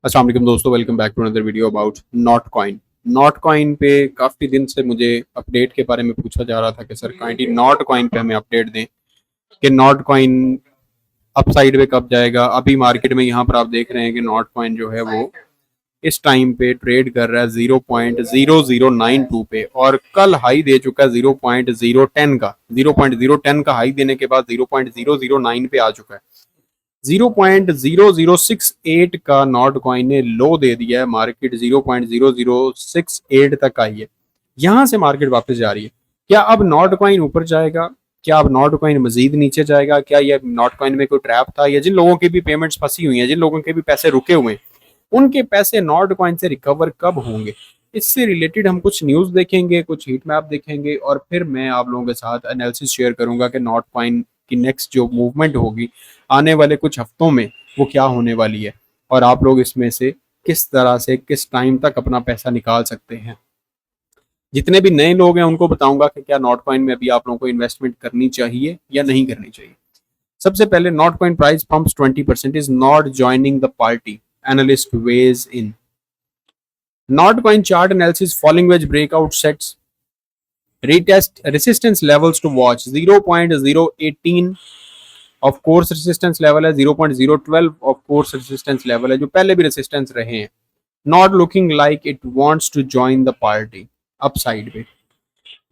अस्सलाम वालेकुम दोस्तों, welcome back to another video about Notcoin. Notcoin पे काफ़ी दिन से मुझे अपडेट के बारे में पूछा जा रहा था कि सर काइंडली नॉट कॉइन पे हमें अपडेट दें कि नॉट कॉइन अपसाइड पे कब जाएगा। अभी मार्केट में यहाँ पर आप देख रहे हैं कि नॉट कॉइन जो है वो इस टाइम पे ट्रेड कर रहा है 0.0092 पे और कल हाई दे चुका है 0.010 का। 0.010 का हाई देने के बाद 0.009 पे आ चुका है। 0.0068 का नॉट कॉइन ने लो दे दिया है, मार्केट 0.0068 तक आई है। यहां से मार्केट वापस जा रही है। क्या अब नॉट कॉइन ऊपर जाएगा? क्या अब नॉट कॉइन मजीद नीचे जाएगा? क्या ये नॉट कॉइन में कोई ट्रैप था, या जिन लोगों की भी पेमेंट्स फंसी हुई हैं, जिन लोगों के भी पैसे रुके हुए हैं, उनके पैसे नॉट कॉइन से रिकवर कब होंगे? इससे रिलेटेड हम कुछ न्यूज़ देखेंगे, कुछ हीट मैप देखेंगे और फिर मैं आप लोगों के साथ एनालिसिस शेयर करूंगा कि नॉट कॉइन की नेक्स्ट जो मूवमेंट होगी आने वाले कुछ हफ्तों में वो क्या होने वाली है और आप लोग इसमें से किस तरह से किस टाइम तक अपना पैसा निकाल सकते हैं। जितने भी नए लोग हैं उनको बताऊंगा कि क्या नॉट कॉइन में अभी आप लोगों को इन्वेस्टमेंट करनी चाहिए या नहीं करनी चाहिए। सबसे पहले not coin price pumps 20% is not joining the party, analyst ways in. Not coin chart analysis falling veg breakout sets retest resistance levels to watch 0.018 of course resistance level है, 0.012 ऑफ कोर्स रेसिस्टेंस लेवल है जो पहले भी resistance रहे हैं। Not looking like it wants to join the party upside पे।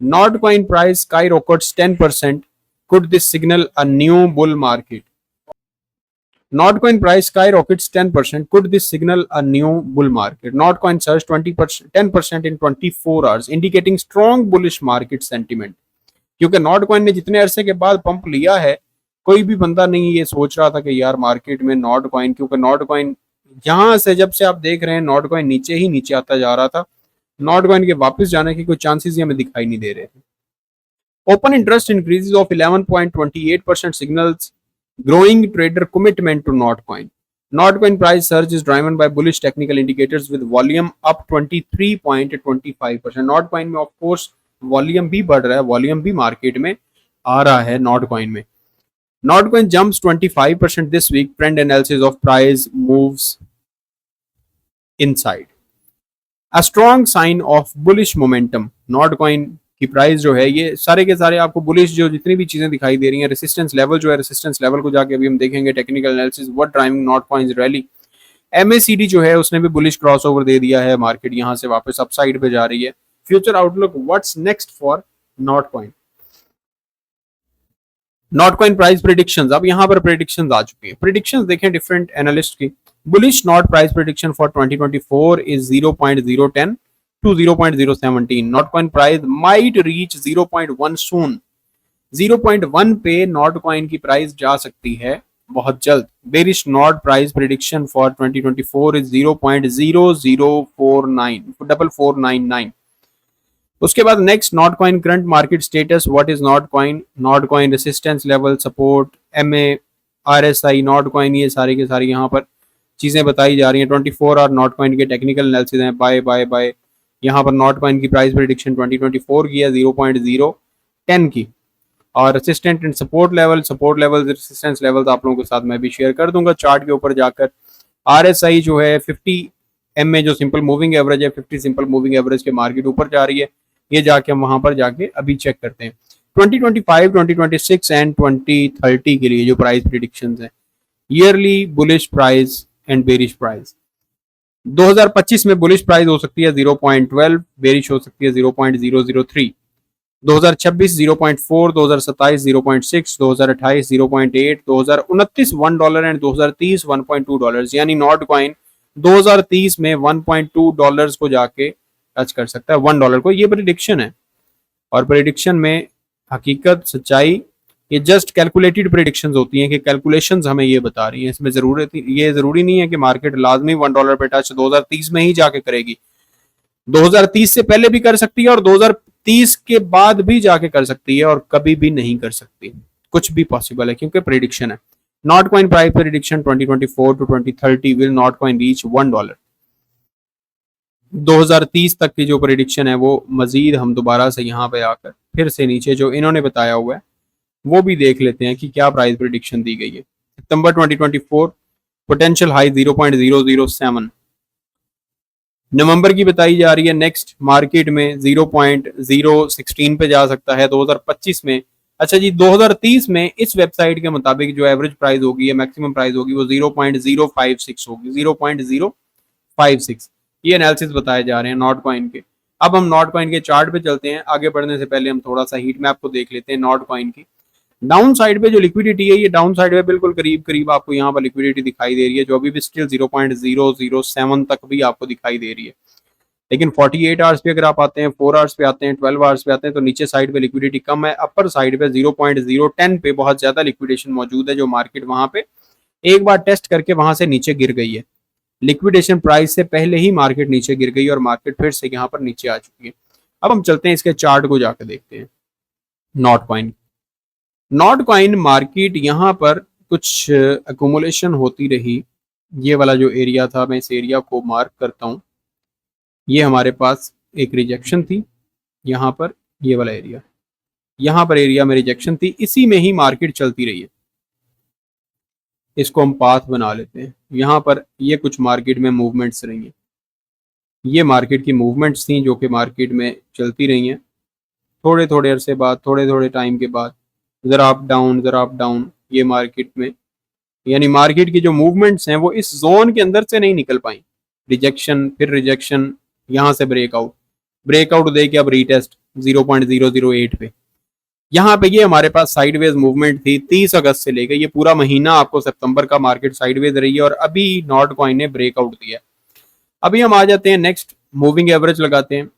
Notcoin price skyrockets 10%, could this signal a new bull market? Notcoin price skyrockets 10%. Could this signal a new bull market? Notcoin surged 20%, 10% in 24 hours, indicating strong bullish market sentiment. क्योंकि Notcoin ने जितने अरसे के बाद pump लिया है, कोई भी बंदा नहीं ये सोच रहा था कि यार मार्केट में नॉटकॉइन, क्योंकि नॉटकॉइन यहाँ से जब से आप देख रहे हैं नॉटकॉइन नीचे ही नीचे आता जा रहा था, नॉटकॉइन के वापस जाने के कोई चांसेस ही हमें दिखाई नहीं दे रहे थे। Open interest increases of 11.28% signals growing trader commitment to Notcoin. Notcoin price surge is driven by bullish technical indicators with volume up 23.25%. Notcoin में of course वॉल्यूम भी बढ़ रहा है, वॉल्यूम भी मार्केट में आ रहा है नॉटकॉइन में। Notcoin jumps 25% this week. Trend analysis of price moves inside. A strong sign of bullish momentum. Notcoin की प्राइस जो है ये सारे के सारे आपको बुलिश जो जितनी भी चीजें दिखाई दे रही हैं, रेसिस्टेंस लेवल जो है, रेसिस्टेंस लेवल को जाके अभी हम देखेंगे technical analysis what driving not coins rally. MACD जो है उसने भी बुलिश क्रॉसओवर दे दिया है, मार्केट यहां से वापस अपसाइड पे जा रही है। Future outlook what's next for not coin. Notcoin price predictions, अब यहां पर प्रेडिक्शंस आ चुकी है। प्रेडिक्शंस देखें डिफरेंट एनालिस्ट की। Bullish not price prediction for 2024 is 0.010 to 0.017. Notcoin price might reach 0.1 soon. 0.1 पे नॉटकॉइन की प्राइस जा सकती है बहुत जल्द। Bearish not price prediction for 2024 is 0.00499. उसके बाद next Notcoin current market status, what is Notcoin, Notcoin resistance level, support, MA, RSI, Notcoin, ये सारी के सारी यहाँ पर चीजें बताई जा रही हैं। 24 आवर नॉटकॉइन के टेक्निकल एनालिसिस हैं, बाय बाय बाय। यहाँ पर नॉटकॉइन की प्राइस प्रेडिक्शन 2024 की है 0.010 की, और resistant and support level resistance level आप लोगों के साथ मैं भी शेयर कर दूंगा चार्ट के ऊपर जाकर। आरएसआई जो है 50 एमए जो सिंपल मूविंग एवरेज है, 50 सिंपल मूविंग एवरेज के मार्केट ऊपर जा रही है, ये जाके हम वहां पर जाके अभी चेक करते हैं। 2025, 2026 एंड 2030 के लिए जो प्राइस प्रेडिक्शंस हैं, yearly bullish price and bearish price. 2025 में बुलिश प्राइस हो सकती है 0.12, बेरिश हो सकती है 0.003। 2026 0.4, 2027 0.6, 2028 0.8, 2029 $1 एंड 2030 $1.2, यानी नॉटकॉइन 2030 में $1.2 को जाके टच कर सकता है, $1 को। ये प्रेडिक्शन है और प्रेडिक्शन में हकीकत सच्चाई ये जस्ट कैलकुलेटेड प्रेडिक्शंस होती हैं कि कैलकुलेशंस हमें ये बता रही हैं। इसमें ये जरूरी नहीं है कि मार्केट लाजमी $1 पे टच 2030 में ही जाके करेगी। 2030 से पहले भी कर सकती है और 2030 के बाद भी जाके कर सकती है और कभी भी नहीं कर सकती। कुछ भी पॉसिबल है क्योंकि प्रेडिक्शन है। Notcoin price prediction 2024 to 2030 will Notcoin reach $1। 2030 तक की जो प्रेडिक्शन है वो मजीद हम दोबारा से यहाँ पे आकर फिर से नीचे जो इन्होंने बताया हुआ है वो भी देख लेते हैं कि क्या प्राइस प्रेडिक्शन दी गई है। सितंबर 2024 पोटेंशियल हाई 0.007, नवंबर की बताई जा रही है नेक्स्ट मार्केट में 0.016 पे जा सकता है 2025 में। अच्छा जी, 2030 में इस वेबसाइट के मुताबिक जो एवरेज प्राइस होगी या मैक्सिमम प्राइस होगी वो 0.056 होगी, 0.056। ये एनालिसिस बताए जा रहे हैं नॉट कॉइन के। अब हम नॉट कॉइन के चार्ट पे चलते हैं। आगे बढ़ने से पहले हम थोड़ा सा हीट मैप को देख लेते हैं नॉट कॉइन की। डाउन साइड पे जो लिक्विडिटी है, ये डाउन साइड पे बिल्कुल करीब करीब आपको यहाँ पर लिक्विडिटी दिखाई दे रही है, जो अभी भी स्टिल 0.007 तक भी आपको दिखाई दे रही है। लेकिन 48 आवर्स पे अगर आप आते हैं, 4 आवर्स पे आते हैं, 12 आवर्स पे आते हैं, तो नीचे साइड पे लिक्विडिटी कम है। अपर साइड पे 0.010 पे बहुत ज्यादा लिक्विडेशन मौजूद है, जो मार्केट वहां पे एक बार टेस्ट करके वहां से नीचे गिर गई है। लिक्विडेशन प्राइस से पहले ही मार्केट नीचे गिर गई और मार्केट फिर से यहाँ पर नीचे आ चुकी है। अब हम चलते हैं इसके चार्ट को जाकर देखते हैं। Not coin, not coin market यहाँ पर कुछ अकोमोलेशन होती रही। ये वाला जो एरिया था, मैं इस एरिया को मार्क करता हूँ। ये हमारे पास एक रिजेक्शन थी यहाँ पर, ये वाला एरिया, यहाँ पर एरिया में रिजेक्शन थी, इसी में ही मार्केट चलती रही है। इसको हम पाथ बना लेते हैं। यहाँ पर ये कुछ मार्केट में मूवमेंट्स रही हैं, ये मार्केट की मूवमेंट्स थी जो कि मार्केट में चलती रही हैं। थोड़े थोड़े अरसे बाद, थोड़े थोड़े टाइम के बाद ज़रा अप डाउन, ज़रा अप डाउन, ये मार्केट में, यानी मार्केट की जो मूवमेंट्स हैं वो इस जोन के अंदर से नहीं निकल पाई। रिजेक्शन, फिर रिजेक्शन, यहाँ से ब्रेकआउट, ब्रेकआउट दे के अब रीटेस्ट 0.008 पे। यहाँ पे ये हमारे पास साइडवेज मूवमेंट थी 30 अगस्त से लेकर ये पूरा महीना आपको सितंबर का मार्केट साइडवेज रही है और अभी नॉट कॉइन ने ब्रेकआउट दिया। अभी हम आ जाते हैं नेक्स्ट, मूविंग एवरेज लगाते हैं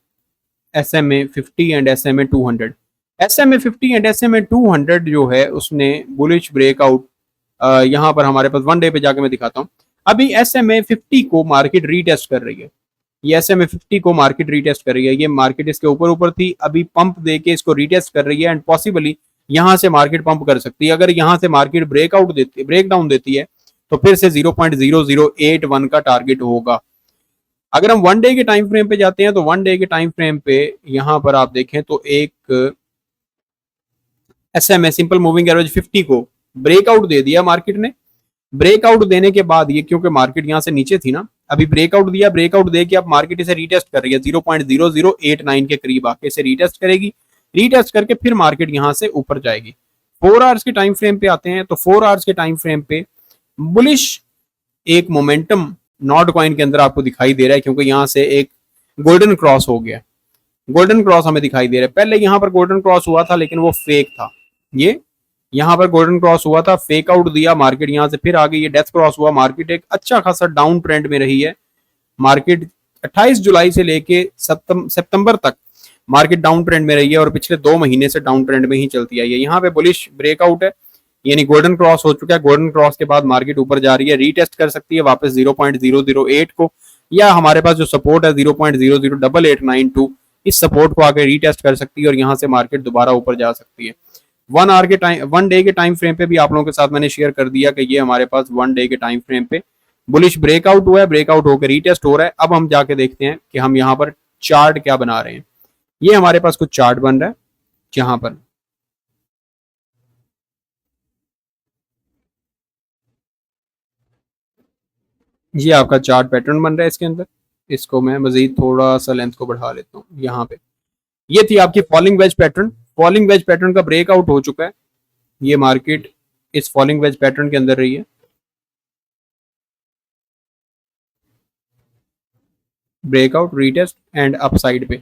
SMA 50 and SMA 200। SMA 50 and SMA 200 जो है उसने बुलिश ब्रेकआउट, यहाँ पर हमारे पास वन डे पे जाके मैं दिखाता हूँ। अभी SMA 50 को मार्केट रीटेस्ट कर रही है, ये SMA 50 को मार्केट रीटेस्ट कर रही है। ये मार्केट इसके ऊपर ऊपर थी, अभी पंप देके इसको रीटेस्ट कर रही है एंड पॉसिबली यहाँ से मार्केट पंप कर सकती है। अगर यहाँ से मार्केट ब्रेकआउट देती, ब्रेक डाउन देती है तो फिर से 0.0081 का टारगेट होगा। अगर हम वन डे के टाइम फ्रेम पे जाते हैं तो वन डे के टाइम फ्रेम पे यहाँ पर आप देखें तो एक SMA सिंपल मूविंग एवरेज 50 को ब्रेकआउट दे दिया मार्केट ने। ब्रेकआउट देने के बाद ये, क्योंकि मार्केट यहाँ से नीचे थी ना, अभी ब्रेकआउट दिया, ब्रेकआउट दे के अब मार्केट इसे रीटेस्ट कर रही है 0.0089 के करीब आके इसे रीटेस्ट करेगी। रीटेस्ट करके फिर मार्केट यहाँ से ऊपर जाएगी। 4 आवर्स के टाइम फ्रेम पे आते हैं तो 4 आवर्स के टाइम फ्रेम पे बुलिश एक मोमेंटम नॉट कॉइन के अंदर आपको दिखाई दे रहा है, क्योंकि यहाँ से एक गोल्डन क्रॉस हो गया। गोल्डन क्रॉस हमें दिखाई दे रहा है। पहले यहाँ पर गोल्डन क्रॉस हुआ था लेकिन वो फेक था। ये यहाँ पर गोल्डन क्रॉस हुआ था, फेक आउट दिया, मार्केट यहाँ से फिर आ गई, ये डेथ क्रॉस हुआ, मार्केट एक अच्छा खासा डाउन ट्रेंड में रही है। मार्केट 28 जुलाई से लेके सितंबर तक मार्केट डाउन ट्रेंड में रही है और पिछले 2 महीने से डाउन ट्रेंड में ही चलती आई है। यहाँ पे बुलिश ब्रेकआउट है, यानी गोल्डन क्रॉस हो चुका है। गोल्डन क्रॉस के बाद मार्केट ऊपर जा रही है, रीटेस्ट कर सकती है वापस 0.008 को, या हमारे पास जो सपोर्ट है 0.008892, इस सपोर्ट को आगे रीटेस्ट कर सकती है और यहाँ से मार्केट दोबारा ऊपर जा सकती है। वन डे के टाइम फ्रेम पे भी आप लोगों के साथ मैंने शेयर कर दिया कि ये हमारे पास वन डे के टाइम फ्रेम पे बुलिश ब्रेकआउट हुआ है, ब्रेकआउट होकर रीटेस्ट हो रहा है। अब हम जाके देखते हैं कि हम यहाँ पर चार्ट क्या बना रहे हैं। ये हमारे पास कुछ चार्ट बन रहा है जहां पर ये आपका चार्ट पैटर्न बन रहा है। इसके अंदर इसको मैं मजीद थोड़ा सा लेंथ को बढ़ा लेता हूँ। यहाँ पे ये थी आपकी falling veg pattern. Falling veg pattern का ब्रेकआउट हो चुका है, ये मार्केट इस फॉलिंग वेज पैटर्न के अंदर रही है। ब्रेकआउट, रीटेस्ट एंड अपसाइड पे,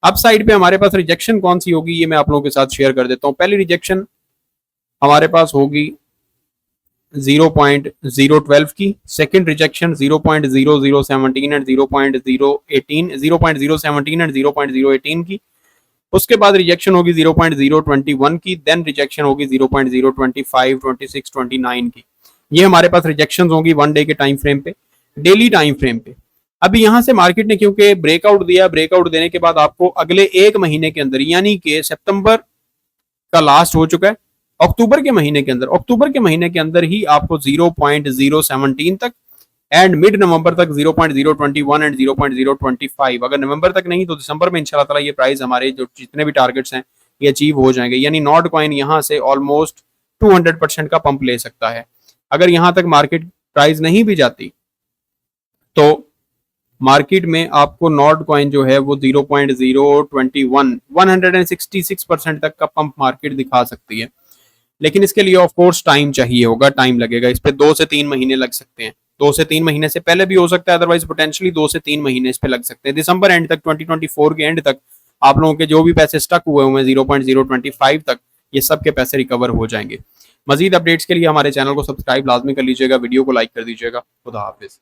अपसाइड पे हमारे पास रिजेक्शन कौन सी होगी ये मैं आप लोगों के साथ शेयर कर देता हूँ। पहली रिजेक्शन हमारे पास होगी 0.012 की, सेकंड रिजेक्शन 0.0017 एंड 0.018, 0.017 एंड 0.018 की। उसके बाद रिजेक्शन होगी 0.021 की, देन रिजेक्शन होगी 0.025, 26, 29 की। ये हमारे पास रिजेक्शंस होंगी वन डे के टाइम फ्रेम पे। डेली टाइम फ्रेम पे अभी यहां से मार्केट ने क्योंकि ब्रेकआउट दिया, ब्रेकआउट देने के बाद आपको अगले एक महीने के अंदर, यानी कि सितंबर का लास्ट हो चुका है, अक्टूबर के महीने के अंदर, अक्टूबर के महीने के अंदर ही आपको 0.017 तक एंड मिड नवंबर तक 0.021 एंड 0.025, अगर नवंबर तक नहीं तो दिसंबर में इंशाल्लाह ताला ये प्राइस हमारे जो जितने भी टारगेट्स हैं ये अचीव हो जाएंगे। यानी नॉट कॉइन यहाँ से ऑलमोस्ट 200% का पंप ले सकता है। अगर यहाँ तक मार्केट प्राइस नहीं भी जाती तो मार्केट में आपको नॉट कॉइन जो है वो 0.021 166% तक का पंप मार्केट दिखा सकती है, लेकिन इसके लिए ऑफ कोर्स टाइम चाहिए होगा, टाइम लगेगा। इस पे 2 से 3 महीने लग सकते हैं, 2 से 3 महीने से पहले भी हो सकता है, अदरवाइज पोटेंशियली 2 से 3 महीने इस पे लग सकते हैं। दिसंबर एंड तक, 2024 के एंड तक आप लोगों के जो भी पैसे स्टक हुए हुए हैं 0.025 तक, ये सब के पैसे रिकवर हो जाएंगे। मजीद अपडेट्स के लिए हमारे चैनल को सब्सक्राइब लाजमी कर लीजिएगा, वीडियो को लाइक कर दीजिएगा। खुदा हाफिज।